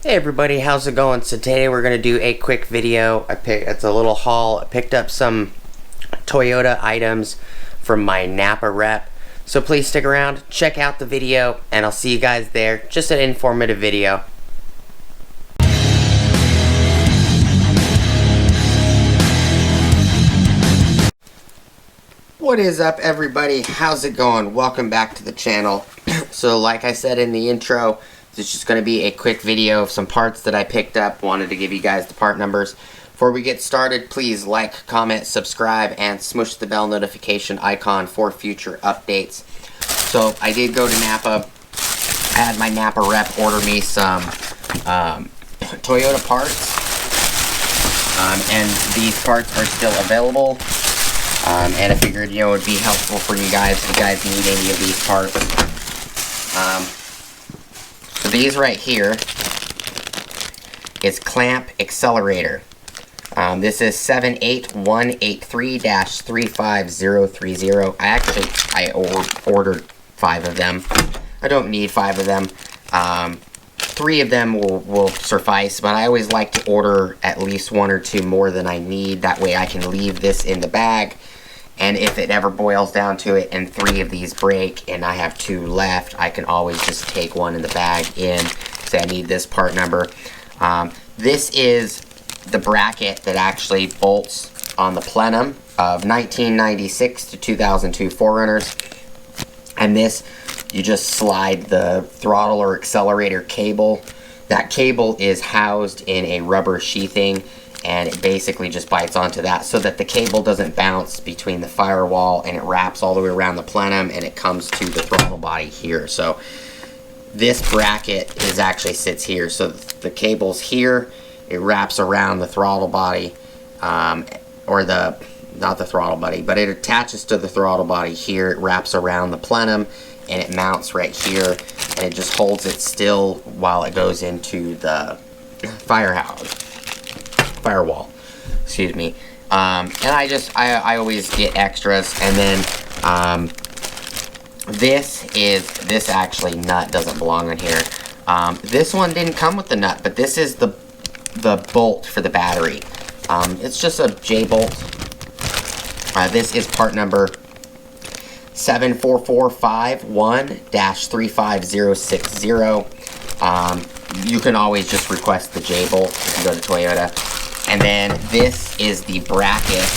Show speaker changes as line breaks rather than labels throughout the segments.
Hey everybody, how's it going? So today we're going to do a quick video. It's a little haul. I picked up some Toyota items from my Napa rep. So please stick around, check out the video, and I'll see you guys there. Just an informative video. What is up everybody? How's it going? Welcome back to the channel. So like I said in the intro, this is just going to be a quick video of some parts that I picked up. Wanted to give you guys the part numbers. Before we get started, please like, comment, subscribe, and smush the bell notification icon for future updates. So I did go to Napa. I had my Napa rep order me some Toyota parts. And these parts are still available. And I figured, it would be helpful for you guys if you guys need any of these parts. So these right here is clamp accelerator. This is 78183-35030. I ordered 5 of them. I don't need 5 of them. 3 of them will suffice, but I always like to order at least 1 or 2 more than I need. That way I can leave this in the bag. And if it ever boils down to it and 3 of these break and I have 2 left, I can always just take 1 in the bag in. Say I need this part number. This is the bracket that actually bolts on the plenum of 1996 to 2002 4Runners. And this, you just slide the throttle or accelerator cable. That cable is housed in a rubber sheathing, and it basically just bites onto that so that the cable doesn't bounce between the firewall, and it wraps all the way around the plenum and it comes to the throttle body here. So this bracket actually sits here. So the cable's here, it wraps around the throttle body, or not the throttle body, but it attaches to the throttle body here. It wraps around the plenum and it mounts right here, and it just holds it still while it goes into the firewall, excuse me. And I always get extras. And then this actually nut doesn't belong in here. This one didn't come with the nut, but this is the bolt for the battery. It's just a J bolt. This is part number 74451-35060. You can always just request the J bolt if you go to Toyota. And then this is the bracket.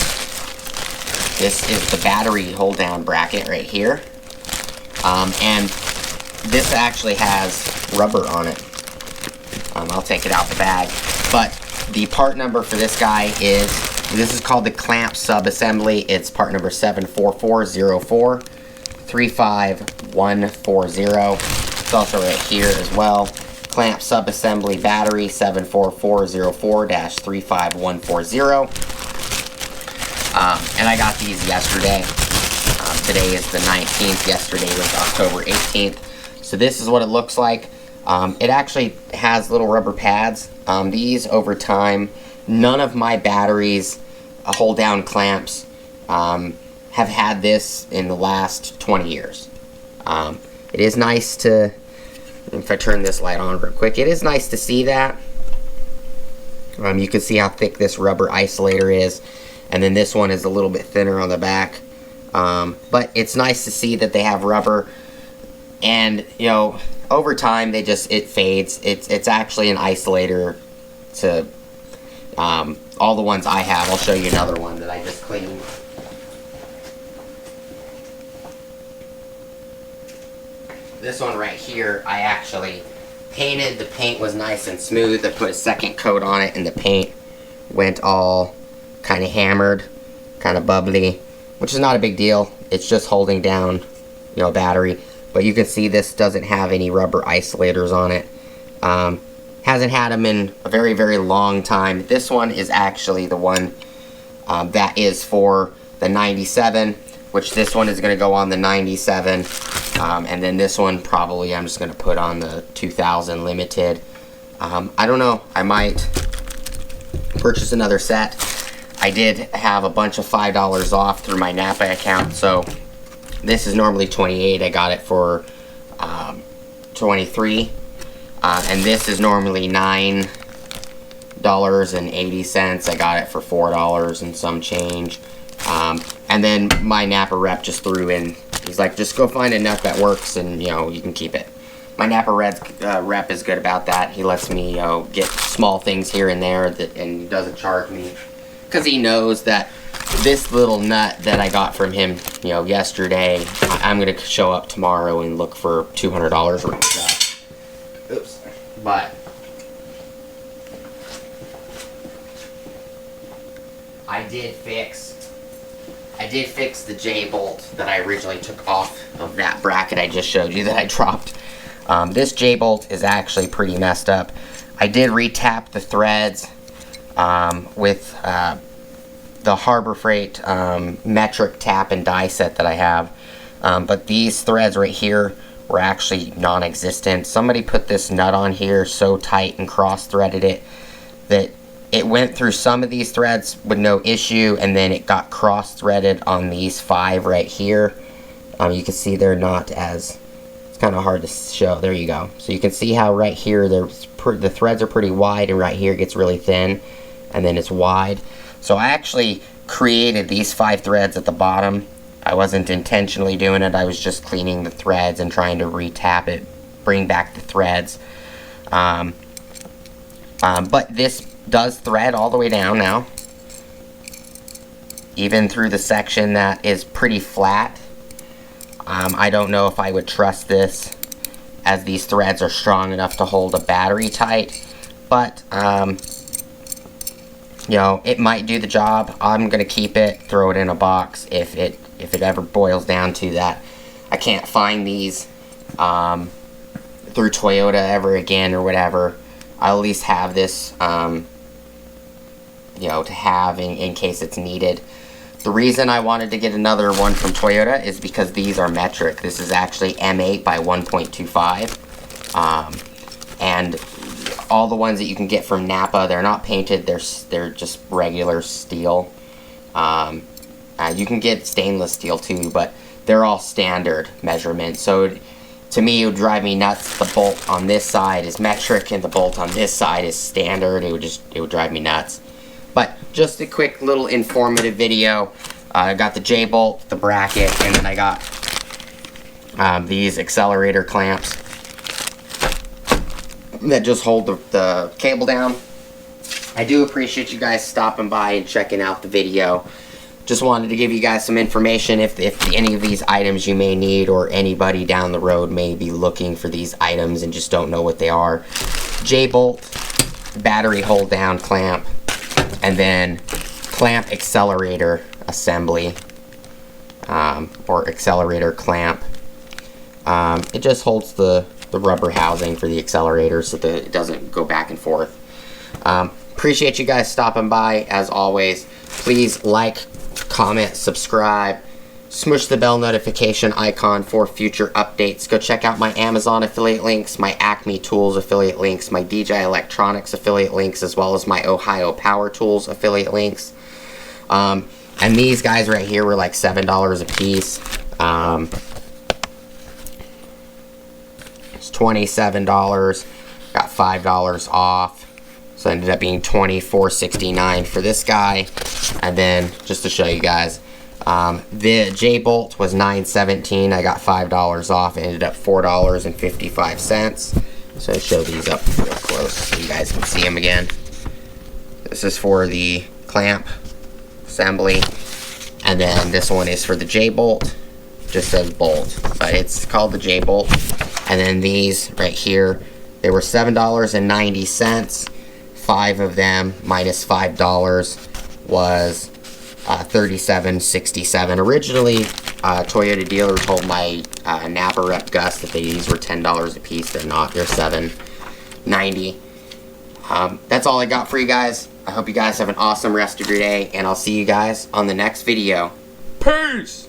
This is the battery hold down bracket right here. And this actually has rubber on it. I'll take it out the bag. But the part number for this guy this is called the clamp sub-assembly. It's part number 74404-35140. It's also right here as well. Clamp sub-assembly battery 74404-35140. And I got these yesterday. Today is the 19th. Yesterday was October 18th. So this is what it looks like. It actually has little rubber pads. These over time, none of my batteries, hold down clamps, have had this in the last 20 years. It is nice to, if I turn this light on real quick, it is nice to see that. You can see how thick this rubber isolator is, and then this one is a little bit thinner on the back. But it's nice to see that they have rubber, and over time it fades. It's actually an isolator to all the ones I have. I'll show you another one that I just cleaned. This one right here, I actually painted. The paint was nice and smooth. I put a second coat on it, and the paint went all kind of hammered, kind of bubbly, which is not a big deal. It's just holding down, a battery. But you can see this doesn't have any rubber isolators on it. Hasn't had them in a very, very long time. This one is actually the one that is for the 97, which this one is going to go on the 97. And then this one probably I'm just going to put on the 2000 limited. I don't know. I might purchase another set. I did have a bunch of $5 off through my Napa account, so this is normally $28. I got it for $23. and this is normally $9.80. I got it for $4 and some change. And then my Napa rep just threw in, he's like, just go find a nut that works and, you know, you can keep it. My Napa rep is good about that. He lets me, you know, get small things here and there, and he doesn't charge me, because he knows that this little nut that I got from him, you know, yesterday, I'm going to show up tomorrow and look for $200 worth of stuff. Oops. But I did fix the J-bolt that I originally took off of that bracket I just showed you that I dropped. This J-bolt is actually pretty messed up. I did re-tap the threads with the Harbor Freight metric tap and die set that I have. But these threads right here were actually non-existent. Somebody put this nut on here so tight and cross-threaded it that it went through some of these threads with no issue, and then it got cross-threaded on these 5 right here. You can see they're not as, it's kind of hard to show. There you go. So you can see how right here the threads are pretty wide, and right here it gets really thin, and then it's wide. So I actually created these 5 threads at the bottom. I wasn't intentionally doing it. I was just cleaning the threads and trying to re-tap it, bring back the threads. But this does thread all the way down now, even through the section that is pretty flat. I don't know if I would trust this, as these threads are strong enough to hold a battery tight, but you know, it might do the job. I'm gonna keep it, throw it in a box if it ever boils down to that. I can't find these through Toyota ever again or whatever. I'll at least have this, you know, to have in case it's needed. The reason I wanted to get another one from Toyota is because these are metric. This is actually M8 by 1.25. And all the ones that you can get from Napa, they're not painted, they're just regular steel. You can get stainless steel too, but they're all standard measurements. So to me, it would drive me nuts. The bolt on this side is metric and the bolt on this side is standard. It would drive me nuts. But just a quick little informative video. I got the J-bolt, the bracket, and then I got these accelerator clamps that just hold the cable down. I do appreciate you guys stopping by and checking out the video. Just wanted to give you guys some information if any of these items you may need, or anybody down the road may be looking for these items and just don't know what they are. J-bolt, battery hold down clamp, and then clamp accelerator assembly, or accelerator clamp. It just holds the rubber housing for the accelerator so that it doesn't go back and forth. Appreciate you guys stopping by. As always, please like, comment, subscribe, smush the bell notification icon for future updates. Go check out my Amazon affiliate links, my Acme Tools affiliate links, my DJI Electronics affiliate links, as well as my Ohio Power Tools affiliate links. And these guys right here were like $7 a piece. It's $27. Got $5 off. So it ended up being $24.69 for this guy. And then, just to show you guys, the J-bolt was $9.17. I got $5 off. It ended up $4.55. So I show these up real close so you guys can see them again. This is for the clamp assembly. And then this one is for the J-bolt. Just says bolt, but it's called the J-bolt. And then these right here, they were $7.90. 5 of them minus $5 was $37.67. Originally, Toyota dealer told my Napa rep Gus that these were $10 a piece. They're not. They're $7.90. That's all I got for you guys. I hope you guys have an awesome rest of your day, and I'll see you guys on the next video. Peace!